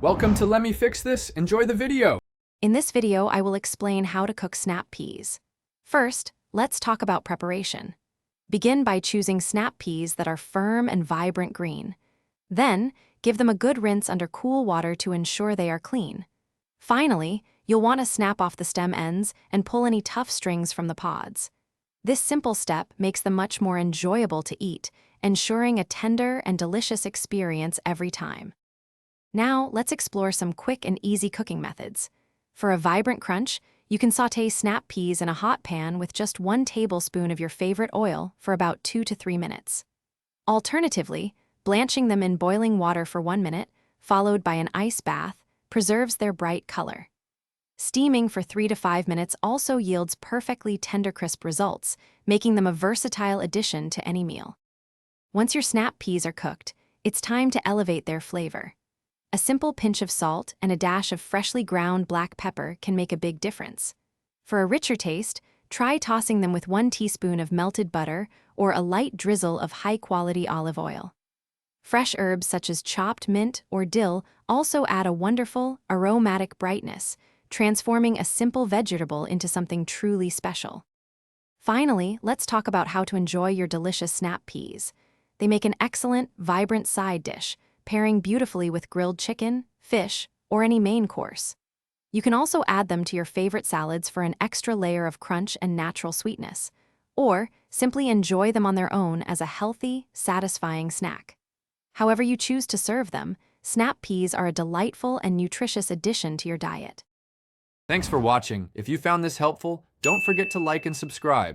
Welcome to Let Me Fix This. Enjoy the video. In this video, I will explain how to cook snap peas. First, let's talk about preparation. Begin by choosing snap peas that are firm and vibrant green. Then, give them a good rinse under cool water to ensure they are clean. Finally, you'll want to snap off the stem ends and pull any tough strings from the pods. This simple step makes them much more enjoyable to eat, ensuring a tender and delicious experience every time. Now, let's explore some quick and easy cooking methods. For a vibrant crunch, you can sauté snap peas in a hot pan with just 1 tablespoon of your favorite oil for about 2 to 3 minutes. Alternatively, blanching them in boiling water for 1 minute, followed by an ice bath, preserves their bright color. Steaming for 3 to 5 minutes also yields perfectly tender crisp results, making them a versatile addition to any meal. Once your snap peas are cooked, it's time to elevate their flavor. A simple pinch of salt and a dash of freshly ground black pepper can make a big difference. For a richer taste, try tossing them with 1 teaspoon of melted butter or a light drizzle of high-quality olive oil. Fresh herbs such as chopped mint or dill also add a wonderful, aromatic brightness, transforming a simple vegetable into something truly special. Finally, let's talk about how to enjoy your delicious snap peas. They make an excellent, vibrant side dish, pairing beautifully with grilled chicken, fish, or any main course. You can also add them to your favorite salads for an extra layer of crunch and natural sweetness, or simply enjoy them on their own as a healthy, satisfying snack. However you choose to serve them, snap peas are a delightful and nutritious addition to your diet. Thanks for watching. If you found this helpful, don't forget to like and subscribe.